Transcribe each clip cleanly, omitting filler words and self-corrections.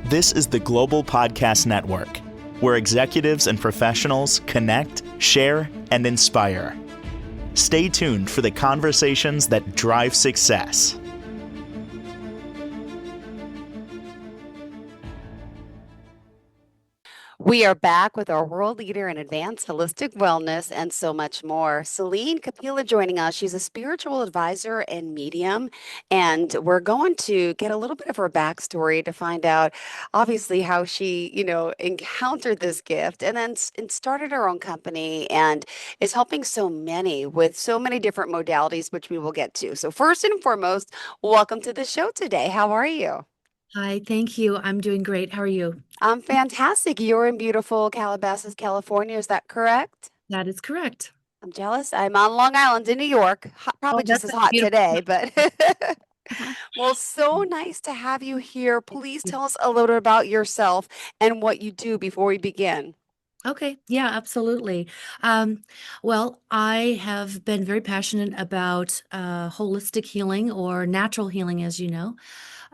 This is the Global Podcast Network, where executives and professionals connect, share, and inspire. Stay tuned for the conversations that drive success. We are back with our world leader in advanced holistic wellness and so much more. Selene Kepila joining us. She's a spiritual advisor and medium. And we're going to get a little bit of her backstory to find out, obviously, how she, encountered this gift and then and started her own company and is helping so many with so many different modalities, which we will get to. So, first and foremost, welcome to the show today. How are you? Hi, thank you. I'm doing great. How are you? I'm fantastic. You're in beautiful Calabasas, California. Is that correct? That is correct. I'm jealous. I'm on Long Island in New York. Oh, Probably just that's as a hot beautiful. today, but well, so nice to have you here. Please tell us a little about yourself and what you do before we begin. Okay, yeah, absolutely. Well, I have been very passionate about holistic healing or natural healing, as you know,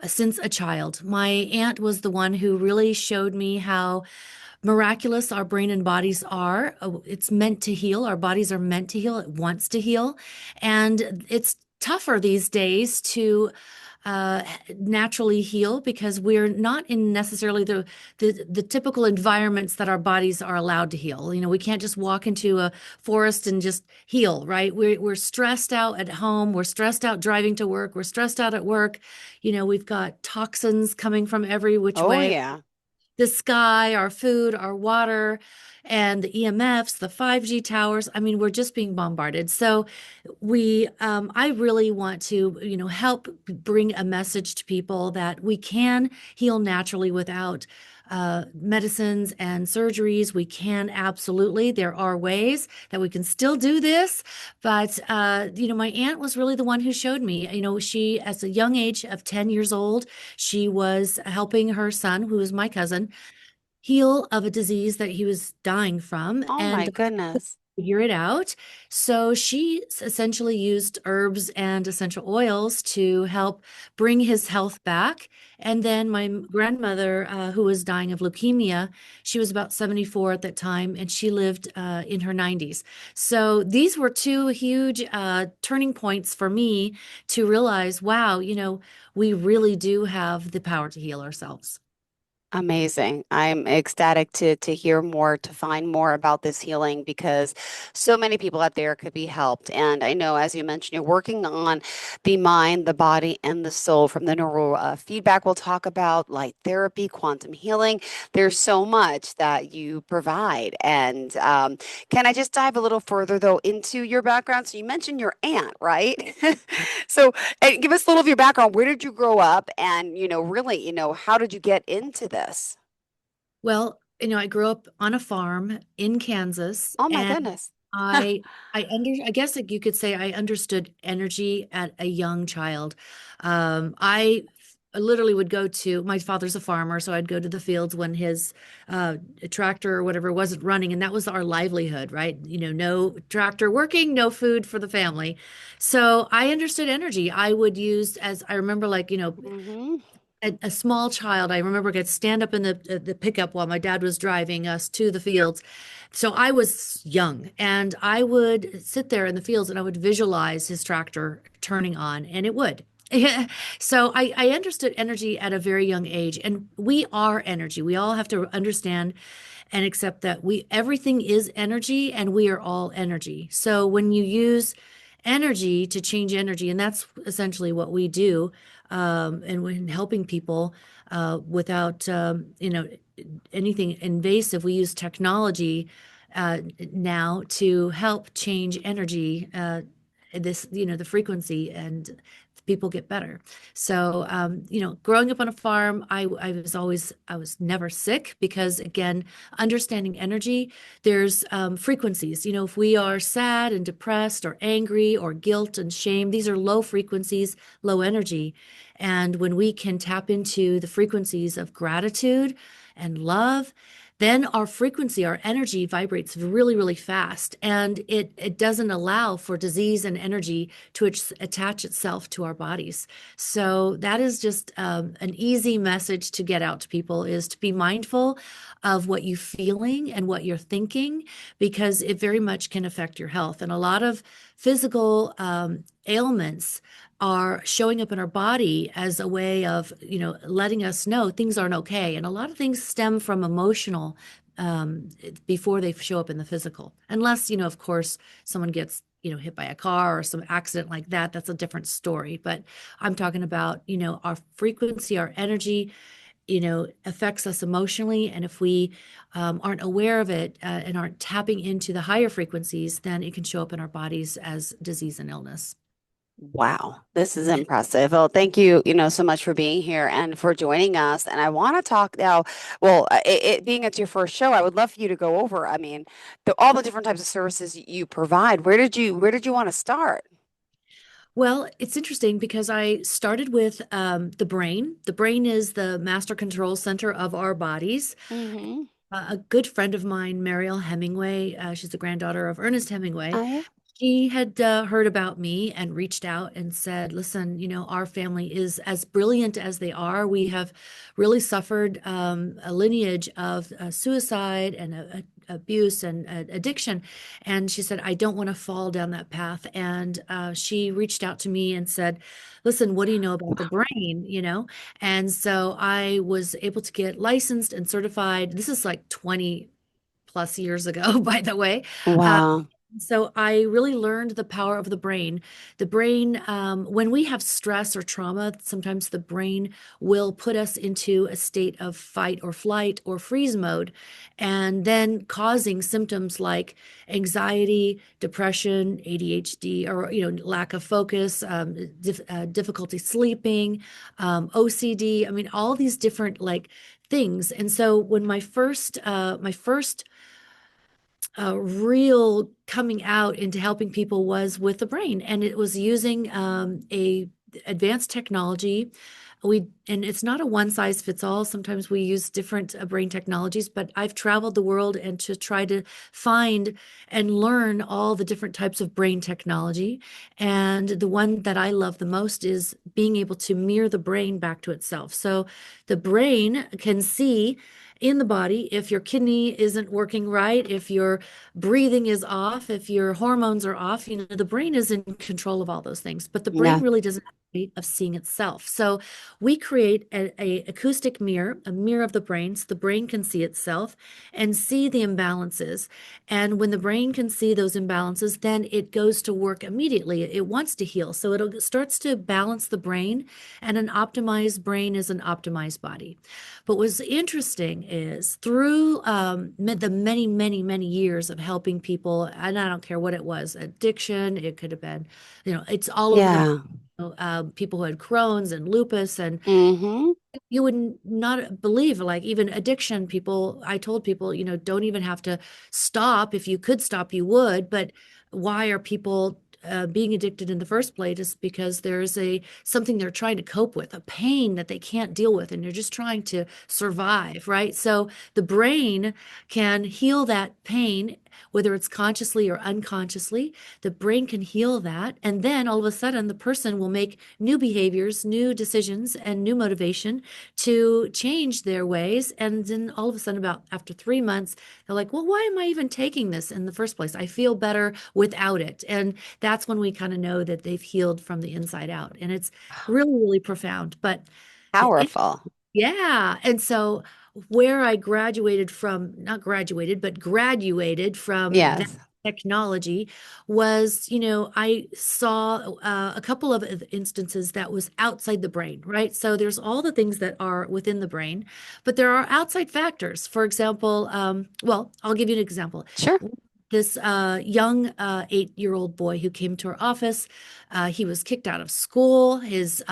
since a child. My aunt was the one who really showed me how miraculous our brain and bodies are. It's meant to heal. Our bodies are meant to heal. It wants to heal. And it's tougher these days to uh, naturally heal because we're not in necessarily the typical environments that our bodies are allowed to heal. You know, we can't just walk into a forest and just heal, right? We're stressed out at home. We're stressed out driving to work. We're stressed out at work. You know, we've got toxins coming from every which Oh, way, yeah. the sky, our food, our water, and the EMFs, the 5G towers. I mean, we're just being bombarded. So I really want to, help bring a message to people that we can heal naturally without medicines and surgeries. We can absolutely. There are ways that we can still do this. But, my aunt was really the one who showed me. She, at a young age of 10 years old, she was helping her son, who is my cousin, heal of a disease that he was dying from. Oh, my And goodness. figure it out. So she essentially used herbs and essential oils to help bring his health back. And then my grandmother, who was dying of leukemia, she was about 74 at that time, and she lived in her 90s. So these were two huge turning points for me to realize, wow, we really do have the power to heal ourselves. Amazing. I'm ecstatic to hear more, to find more about this healing because so many people out there could be helped. And I know, as you mentioned, you're working on the mind, the body, and the soul from the neural feedback. We'll talk about light therapy, quantum healing. There's so much that you provide. And can I just dive a little further, though, into your background? So you mentioned your aunt, right? So give us a little of your background. Where did you grow up? And, really, how did you get into this? Well, I grew up on a farm in Kansas, Oh my and goodness. I guess like you could say I understood energy at a young child. I literally would go to my father's a farmer, so I'd go to the fields when his uh, tractor or whatever wasn't running, and that was our livelihood, right? No tractor working, no food for the family. So I understood energy. I would use, as I remember, like, Hmm. a small child, I remember, could stand up in the pickup while my dad was driving us to the fields. So I was young, and I would sit there in the fields and I would visualize his tractor turning on, and it would. So I understood energy at a very young age, and we are energy. We all have to understand and accept that everything is energy, and we are all energy. So when you use energy to change energy, and that's essentially what we do, and when helping people without anything invasive, we use technology now to help change energy. The frequency, and people get better. So, growing up on a farm, I was never sick because, again, understanding energy, there's frequencies. If we are sad and depressed or angry or guilt and shame, these are low frequencies, low energy. And when we can tap into the frequencies of gratitude and love, then our frequency, our energy vibrates really, really fast, and it doesn't allow for disease and energy to attach itself to our bodies. So that is just an easy message to get out to people, is to be mindful of what you're feeling and what you're thinking, because it very much can affect your health. And a lot of physical ailments are showing up in our body as a way of, letting us know things aren't okay. And a lot of things stem from emotional before they show up in the physical. Unless, of course, someone gets, hit by a car or some accident like that. That's a different story. But I'm talking about, our frequency, our energy, affects us emotionally. And if we aren't aware of it and aren't tapping into the higher frequencies, then it can show up in our bodies as disease and illness. Wow, this is impressive. Well, thank you, so much for being here and for joining us. And I want to talk now. Well, it being it's your first show, I would love for you to go over, I mean, all the different types of services you provide. Where did you want to start? Well, it's interesting because I started with the brain. The brain is the master control center of our bodies. Mm-hmm. A good friend of mine, Mariel Hemingway, she's the granddaughter of Ernest Hemingway. Oh, yeah. She had heard about me and reached out and said, listen, our family is as brilliant as they are. We have really suffered a lineage of suicide and abuse and addiction. And she said, I don't want to fall down that path. And she reached out to me and said, listen, what do you know about the brain? And so I was able to get licensed and certified. This is like 20 plus years ago, by the way. Wow. So I really learned the power of the brain. The brain, when we have stress or trauma, sometimes the brain will put us into a state of fight or flight or freeze mode, and then causing symptoms like anxiety, depression, ADHD, or lack of focus, difficulty sleeping, OCD. I mean, all these different like things. And so when my first real coming out into helping people was with the brain, and it was using a advanced technology. And it's not a one size fits all. Sometimes we use different brain technologies, but I've traveled the world and to try to find and learn all the different types of brain technology. And the one that I love the most is being able to mirror the brain back to itself. So the brain can see in the body if your kidney isn't working right, if your breathing is off, if your hormones are off. The brain is in control of all those things, but the brain Yeah. really doesn't have a way of seeing itself. So we create a acoustic mirror, a mirror of the brain, so the brain can see itself and see the imbalances. And when the brain can see those imbalances, then it goes to work immediately. It wants to heal. So it starts to balance the brain, and an optimized brain is an optimized body. But what's interesting is through the many, many, many years of helping people, and I don't care what it was, addiction, it could have been, it's all over the Yeah. people who had Crohn's and lupus, and Mm-hmm. you would not believe, like even addiction people, I told people, don't even have to stop. If you could stop, you would. But why are people being addicted in the first place? Is because there's something they're trying to cope with, a pain that they can't deal with, and they're just trying to survive, right? So the brain can heal that pain, whether it's consciously or unconsciously. The brain can heal that, and then all of a sudden the person will make new behaviors, new decisions, and new motivation to change their ways. And then all of a sudden, about after 3 months, they're like, well, why am I even taking this in the first place? I feel better without it. And that's when we kind of know that they've healed from the inside out. And it's really, really profound. But the Powerful. yeah. And so where I graduated from, not graduated, but graduated from that Yes. technology was, I saw a couple of instances that was outside the brain, right? So there's all the things that are within the brain, but there are outside factors. For example, well, I'll give you an example. Sure. This young 8-year-old boy who came to our office, he was kicked out of school. His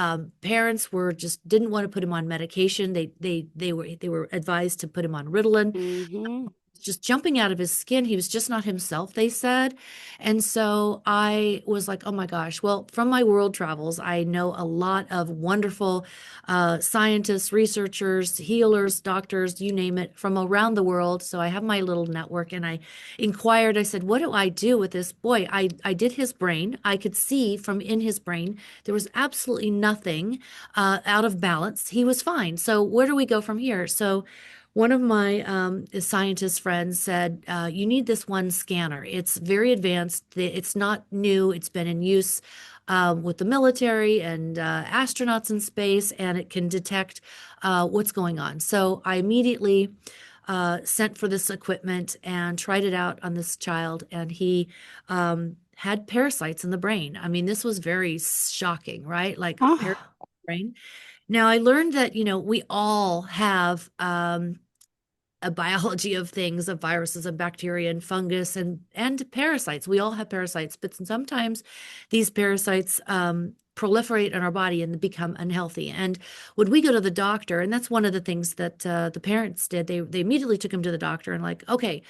parents were just didn't want to put him on medication. They were advised to put him on Ritalin Mm-hmm. just jumping out of his skin. He was just not himself, they said. And so I was like, oh my gosh. Well, from my world travels, I know a lot of wonderful scientists, researchers, healers, doctors, you name it, from around the world. So I have my little network, and I inquired. I said, what do I do with this boy? I did his brain. I could see from in his brain there was absolutely nothing out of balance. He was fine. So where do we go from here? So one of my scientist friends said, you need this one scanner. It's very advanced. It's not new. It's been in use with the military and astronauts in space, and it can detect what's going on. So I immediately sent for this equipment and tried it out on this child, and he had parasites in the brain. I mean, this was very shocking, right? Like parasites Oh, in the brain. Now, I learned that, we all have a biology of things, of viruses and bacteria and fungus and parasites. We all have parasites, but sometimes these parasites proliferate in our body and become unhealthy. And when we go to the doctor, and that's one of the things that the parents did, they immediately took him to the doctor and like, okay,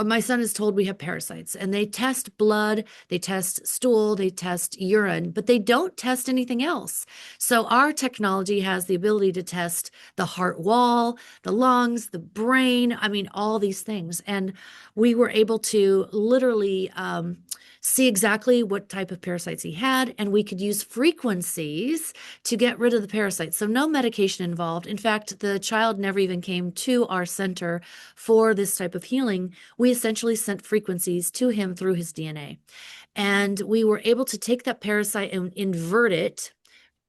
my son is told we have parasites, and they test blood, they test stool, they test urine, but they don't test anything else. So our technology has the ability to test the heart wall, the lungs, the brain, I mean, all these things. And we were able to literally see exactly what type of parasites he had, and we could use frequencies to get rid of the parasites. So no medication involved. In fact, the child never even came to our center for this type of healing. We essentially sent frequencies to him through his DNA. And we were able to take that parasite and invert it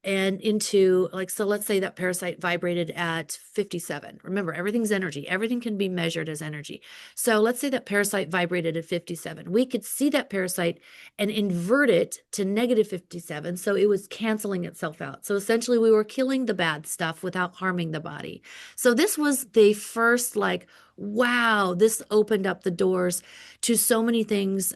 and into, like, so let's say that parasite vibrated at 57. Remember, everything's energy. Everything can be measured as energy. So let's say that parasite vibrated at 57. We could see that parasite and invert it to negative 57. So it was canceling itself out. So essentially we were killing the bad stuff without harming the body. So this was the first, like, wow, this opened up the doors to so many things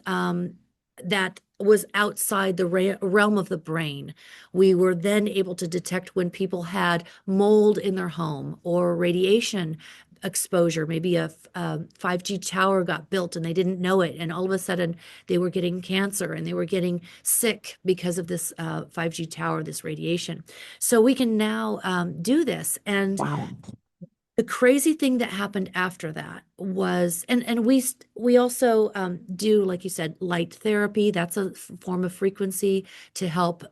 that was outside the realm of the brain. We were then able to detect when people had mold in their home or radiation exposure. Maybe a 5G tower got built and they didn't know it, and all of a sudden they were getting cancer and they were getting sick because of this 5G tower, this radiation. So we can now do this. And wow. the crazy thing that happened after that was, and we also do, like you said, light therapy. That's a form of frequency to help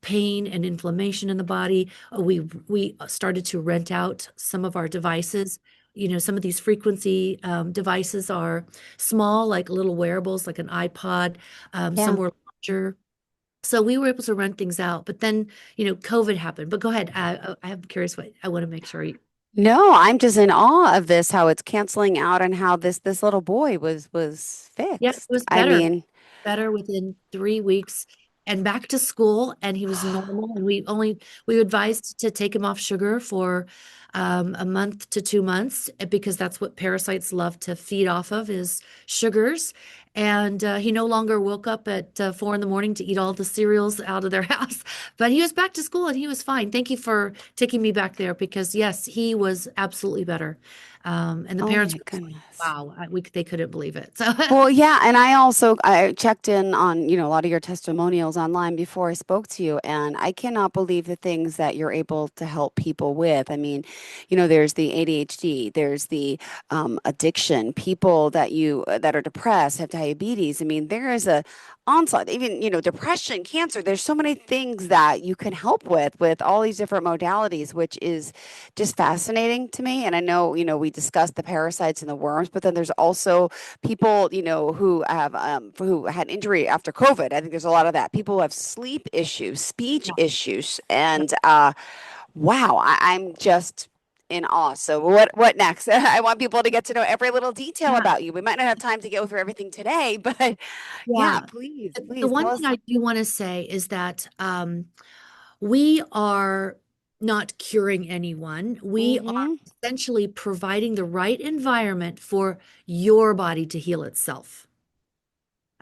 pain and inflammation in the body. We started to rent out some of our devices. Some of these frequency devices are small, like little wearables, like an iPod. Some Yeah. were larger. So we were able to rent things out. But then, COVID happened. But go ahead. I'm curious what I want to make sure you. No, I'm just in awe of this, how it's canceling out and how this little boy was Yeah, it fixed. was I better, mean, better within 3 weeks, and back to school, and he was normal. And we advised to take him off sugar for a month to 2 months, because that's what parasites love to feed off of, is sugars. And he no longer woke up at 4 in the morning to eat all the cereals out of their house. But he was back to school and he was fine. Thank you for taking me back there, because yes, he was absolutely better. And the oh parents my were just like, goodness. wow, they couldn't believe it. So Well, yeah, and I checked in on, a lot of your testimonials online before I spoke to you, and I cannot believe the things that you're able to help people with. I mean, there's the ADHD, there's the addiction, people that are depressed, have diabetes. I mean, there is a onslaught, even, depression, cancer. There's so many things that you can help with all these different modalities, which is just fascinating to me. And I know, we discussed the parasites and the worms, but then there's also people, who had injury after COVID. I think there's a lot of that. People who have sleep issues, speech yeah, issues, yeah, and wow, I'm just in awe. So what next? I want people to get to know every little detail yeah. about you. We might not have time to go through everything today, but yeah, Yeah. please, The please one tell thing us. I do want to say is that we are not curing anyone. We are Hmm. essentially providing the right environment for your body to heal itself.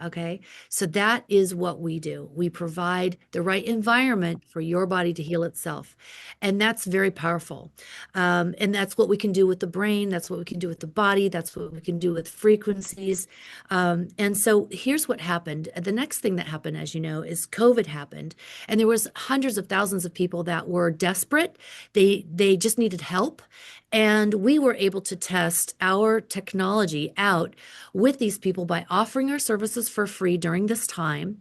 Okay. So that is what we do. We provide the right environment for your body to heal itself. And that's very powerful. And that's what we can do with the brain. That's what we can do with the body. That's what we can do with frequencies. And so here's what happened. The next thing that happened, as you know, is COVID happened. And there was hundreds of thousands of people that were desperate. They just needed help. And we were able to test our technology out with these people by offering our services for free during this time.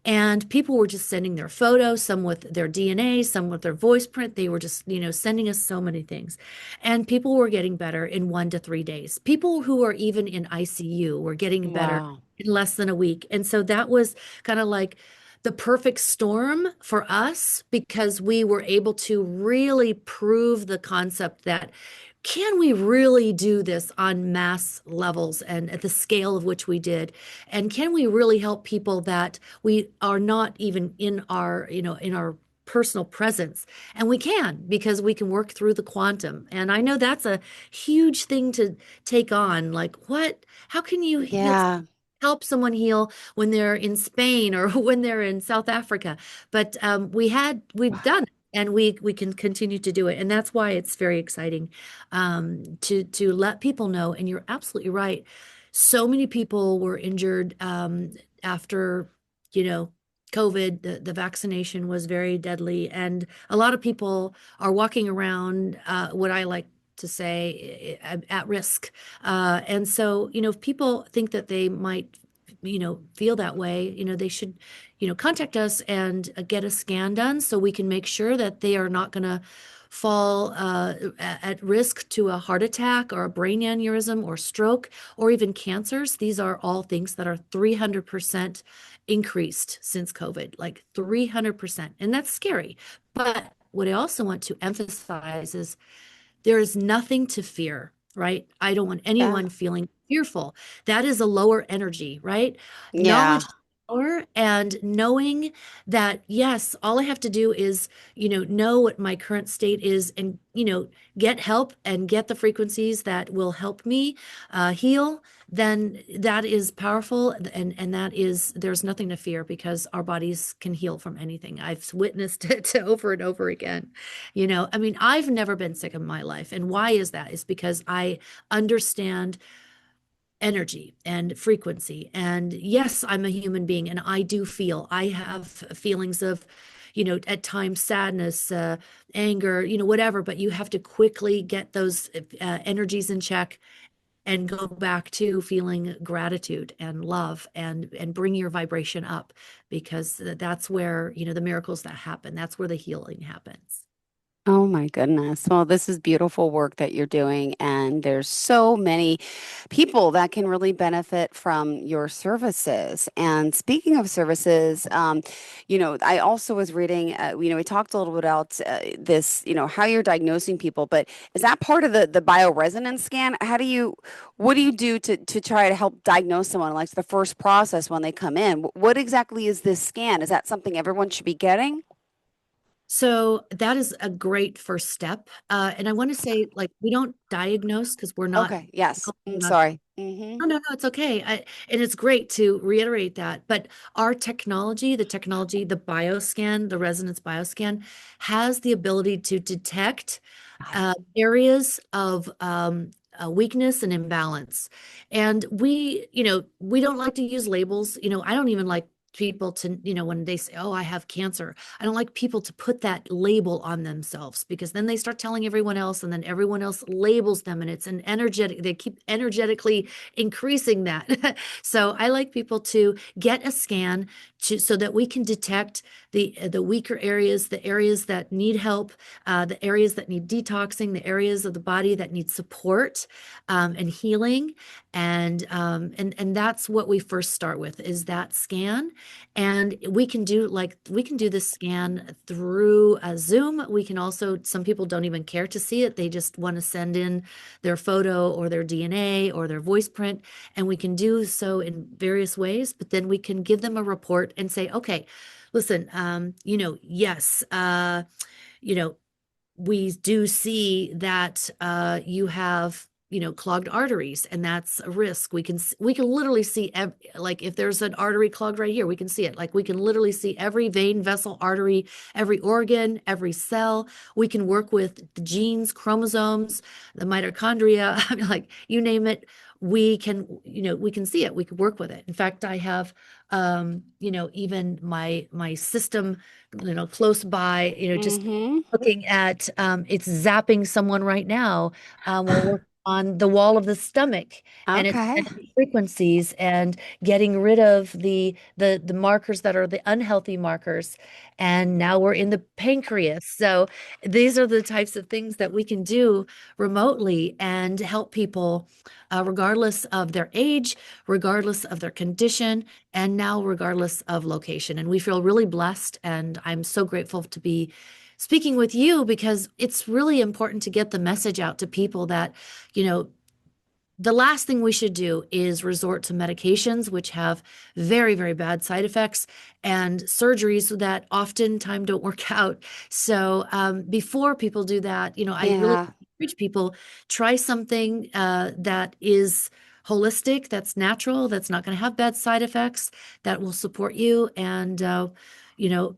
And people were just sending their photos, some with their DNA, some with their voice print. They were just, sending us so many things. And people were getting better in 1 to 3 days. People who are even in ICU were getting better Wow. in less than a week. And so that was kind of like the perfect storm for us because we were able to really prove the concept that can we really do this on mass levels and at the scale of which we did? And can we really help people that we are not even in our, in our personal presence? And we can because we can work through the quantum. And I know that's a huge thing to take on. Like, what? How can you Yeah. help someone heal when they're in Spain or when they're in South Africa? But we've done it. And we can continue to do it, and that's why it's very exciting to let people know. And you're absolutely right. So many people were injured after, you know, COVID. The vaccination was very deadly, and a lot of people are walking around what I like to say at risk. And so, if people think that they might, feel that way, they should, contact us and get a scan done so we can make sure that they are not going to fall at risk to a heart attack or a brain aneurysm or stroke or even cancers. These are all things that are 300% increased since COVID, like 300%. And that's scary. But what I also want to emphasize is there is nothing to fear, right? I don't want Yeah. anyone feeling fearful. That is a lower energy, right? Yeah. Knowledge is power, and knowing that, yes, all I have to do is, know what my current state is and, get help and get the frequencies that will help me heal, then that is powerful. And that is, there's nothing to fear because our bodies can heal from anything. I've witnessed it over and over again. I mean, I've never been sick in my life. And why is that? It's because I understand energy and frequency. And yes, I'm a human being and I do feel. I have feelings of, at times sadness, anger, whatever, but you have to quickly get those energies in check and go back to feeling gratitude and love and bring your vibration up because that's where, the miracles that happen. That's where the healing happens. Oh my goodness. Well, this is beautiful work that you're doing, and there's so many people that can really benefit from your services. And speaking of services, I also was reading, we talked a little bit about this, how you're diagnosing people, but is that part of the bioresonance scan? What do you do to try to help diagnose someone? Like the first process when they come in, what exactly is this scan? Is that something everyone should be getting? So that is a great first step. And I want to say, like, we don't diagnose because we're not, Okay. Yes. we're not Sorry. Mm-hmm. no, no, no, it's okay. And it's great to reiterate that. But our technology, the bioscan, the resonance bioscan, has the ability to detect areas of weakness and imbalance. And we don't like to use labels. I don't even like people to, when they say, oh, I have cancer, I don't like people to put that label on themselves because then they start telling everyone else and then everyone else labels them and it's an energetic, they keep energetically increasing that. So I like people to get a scan so that we can detect the weaker areas, the areas that need help, the areas that need detoxing, the areas of the body that need support and healing, and that's what we first start with is that scan, and we can do this scan through Zoom. We can also, some people don't even care to see it; they just want to send in their photo or their DNA or their voice print, and we can do so in various ways. But then we can give them a report and say, okay, listen, yes, you know, we do see that you have, clogged arteries, and that's a risk. We can literally see like if there's an artery clogged right here, we can see it. Like we can literally see every vein, vessel, artery, every organ, every cell. We can work with the genes, chromosomes, the mitochondria, I mean, like you name it. We can, we can see it. We can work with it. In fact, I have, even my system, close by, just Mm-hmm. looking at it's zapping someone right now. We're working on the wall of the stomach, and it's Okay. sending frequencies and getting rid of the markers that are the unhealthy markers. And now we're in the pancreas. So these are the types of things that we can do remotely and help people, regardless of their age, regardless of their condition, and now regardless of location. And we feel really blessed, and I'm so grateful to be speaking with you because it's really important to get the message out to people that, the last thing we should do is resort to medications, which have very, very bad side effects, and surgeries that oftentimes don't work out. So before people do that, I really Yeah. encourage people, try something that is holistic, that's natural, that's not going to have bad side effects, that will support you. And, you know,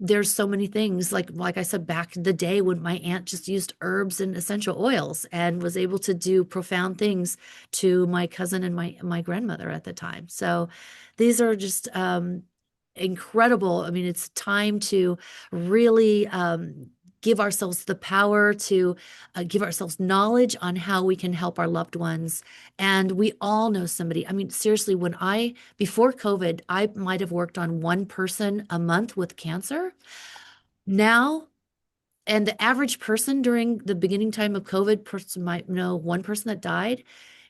there's so many things like I said back in the day when my aunt just used herbs and essential oils and was able to do profound things to my cousin and my grandmother at the time. So these are just incredible. I mean, it's time to really give ourselves the power to give ourselves knowledge on how we can help our loved ones. And we all know somebody. I mean, seriously, before COVID, I might have worked on one person a month with cancer. Now, and the average person during the beginning time of COVID, person might know one person that died.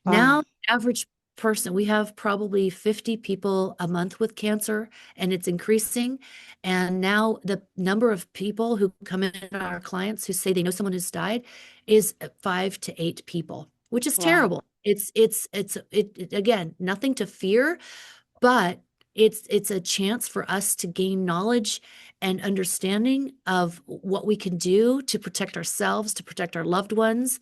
Wow. Now, average person, we have probably 50 people a month with cancer, and it's increasing. And now the number of people who come in, our clients who say they know someone who's died, is 5 to 8 people, which is Wow. terrible. Again, nothing to fear, but it's a chance for us to gain knowledge and understanding of what we can do to protect ourselves, to protect our loved ones.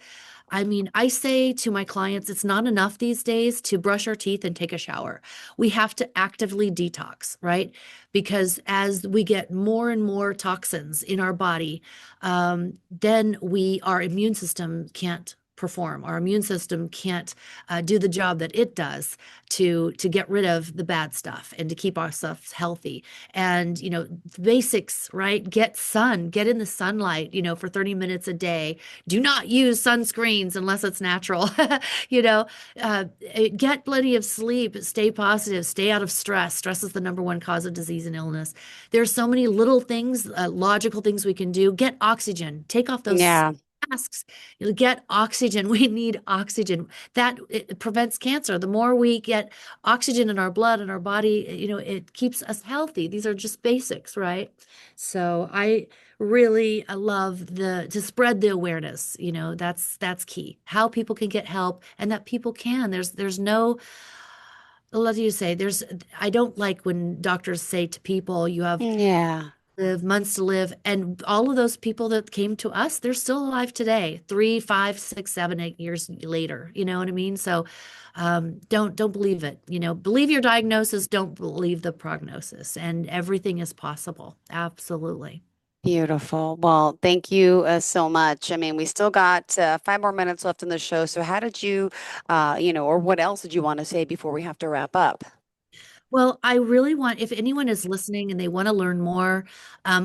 I mean, I say to my clients, it's not enough these days to brush our teeth and take a shower. We have to actively detox, right? Because as we get more and more toxins in our body, then our immune system can't perform. Our immune system can't do the job that it does to get rid of the bad stuff and to keep ourselves healthy. And basics, right? Get in the sunlight, for 30 minutes a day. Do not use sunscreens unless it's natural. you know, get plenty of sleep, stay positive, stay out of stress. Stress is the number one cause of disease and illness. There's so many little things, logical things we can do. Get oxygen, take off those Yeah. masks. Get oxygen. We need oxygen. That it prevents cancer. The more we get oxygen in our blood and our body, it keeps us healthy. These are just basics, right? So I really love to spread the awareness. That's key. How people can get help, and that people can. There's no, let you say, I don't like when doctors say to people, you have Yeah. live months to live, and all of those people that came to us, they're still alive today, 3, 5, 6, 7, 8 years later. You know what I mean? So don't believe it. Believe your diagnosis, don't believe the prognosis, and everything is possible. Absolutely. Beautiful. Well, thank you so much. I mean, we still got 5 more minutes left in the show. So how did you, or what else did you want to say before we have to wrap up? Well, I really want, if anyone is listening and they want to learn more,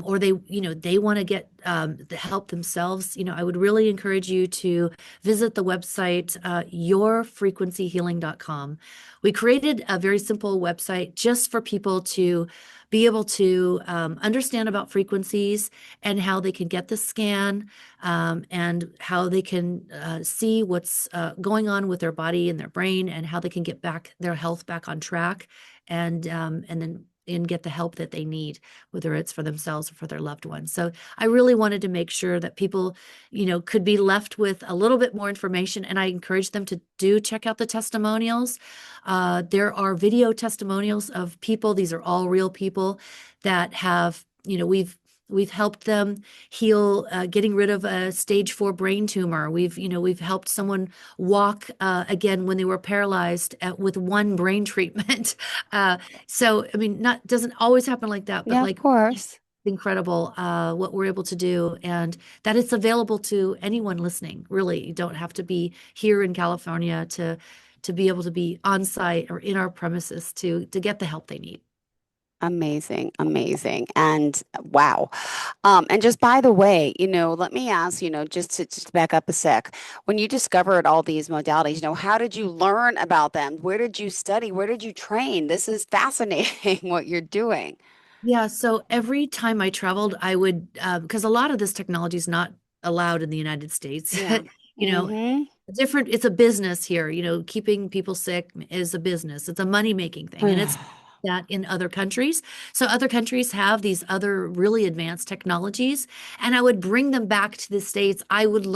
or they want to get the help themselves, I would really encourage you to visit the website, yourfrequencyhealing.com. We created a very simple website just for people to be able to understand about frequencies and how they can get the scan, and how they can see what's going on with their body and their brain, and how they can get their health back on track, and then get the help that they need, whether it's for themselves or for their loved ones. So I really wanted to make sure that people, could be left with a little bit more information, and I encourage them to check out the testimonials. There are video testimonials of people. These are all real people that have, We've helped them heal, getting rid of a stage 4 brain tumor. We've helped someone walk again when they were paralyzed with one brain treatment. So, I mean, not doesn't always happen like that, but Yeah, of like course. incredible what we're able to do, and that it's available to anyone listening. Really, you don't have to be here in California to be able to be on site or in our premises to get the help they need. Amazing, amazing. And wow. And just by the way, let me ask, just to back up a sec. When you discovered all these modalities, how did you learn about them? Where did you study? Where did you train? This is fascinating what you're doing. Yeah, so every time I traveled, I would, because a lot of this technology is not allowed in the United States. Yeah. You know, Mm-hmm. it's a business here. Keeping people sick is a business. It's a money-making thing, and it's that in other countries. So other countries have these other really advanced technologies, and I would bring them back to the States. I would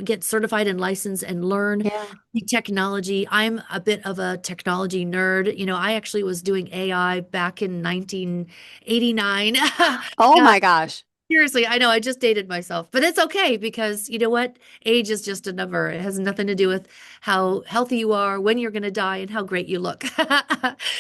get certified and licensed and learn Yeah. the technology. I'm a bit of a technology nerd. I actually was doing AI back in 1989. Oh Uh, my gosh. Seriously, I know I just dated myself, but it's okay because you know what? Age is just a number. It has nothing to do with how healthy you are, when you're going to die, and how great you look.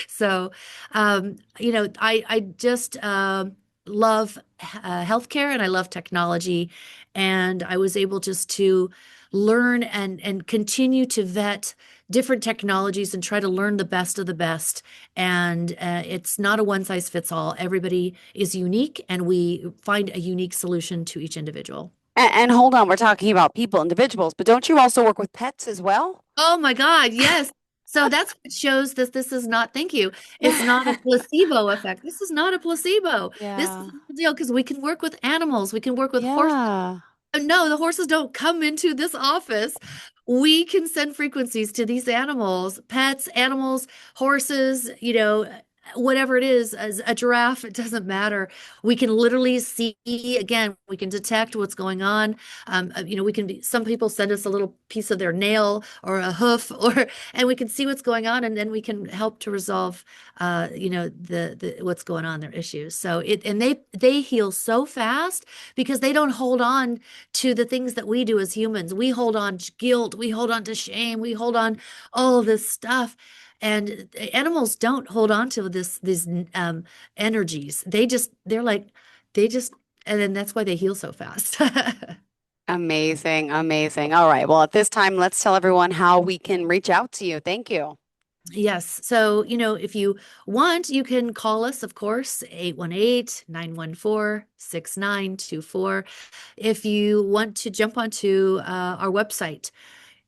So, I just love healthcare and I love technology, and I was able just to learn and continue to vet different technologies and try to learn the best of the best. And it's not a one size fits all. Everybody is unique, and we find a unique solution to each individual. And hold on, we're talking about people, individuals, but don't you also work with pets as well? Oh my God, yes. So that's what shows that this is not, thank you. It's not a placebo effect. This is not a placebo. This is Yeah. the deal because we can work with animals. We can work with horses. Yeah. No, the horses don't come into this office. We can send frequencies to these animals, pets, animals, horses, whatever it is, as a giraffe, it doesn't matter. We can literally see, again, we can detect what's going on. Some people send us a little piece of their nail or a hoof, and we can see what's going on, and then we can help to resolve, the what's going on, their issues. So they heal so fast because they don't hold on to the things that we do as humans. We hold on to guilt, we hold on to shame, we hold on all this stuff. And animals don't hold on to these energies. And then that's why they heal so fast. Amazing, amazing. All right. Well, at this time, let's tell everyone how we can reach out to you. Thank you. Yes. So, if you want, you can call us, of course, 818-914-6924. If you want to jump onto our website,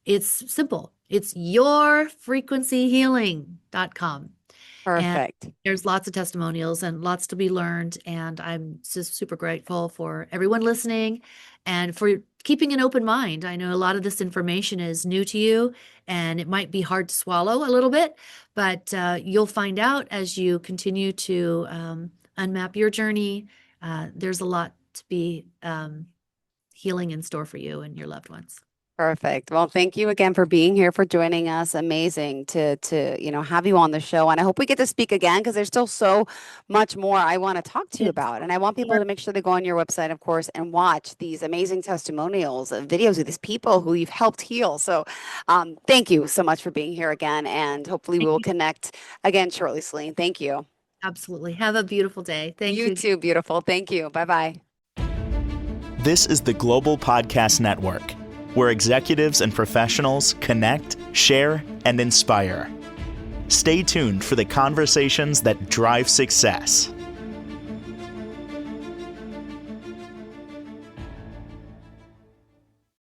it's simple. It's yourfrequencyhealing.com. And Perfect. there's lots of testimonials and lots to be learned. And I'm just super grateful for everyone listening and for keeping an open mind. I know a lot of this information is new to you and it might be hard to swallow a little bit, but you'll find out as you continue to unmap your journey. There's a lot to be healing in store for you and your loved ones. Perfect. Well, thank you again for being here, for joining us. Amazing to have you on the show. And I hope we get to speak again because there's still so much more I want to talk to you about. And I want people to make sure they go on your website, of course, and watch these amazing testimonials, videos of these people who you've helped heal. So thank you so much for being here again. And hopefully we will connect again shortly, Selene. Thank you. Absolutely. Have a beautiful day. Thank you. You too, beautiful. Thank you. Bye-bye. This is the Global Podcast Network, where executives and professionals connect, share, and inspire. Stay tuned for the conversations that drive success.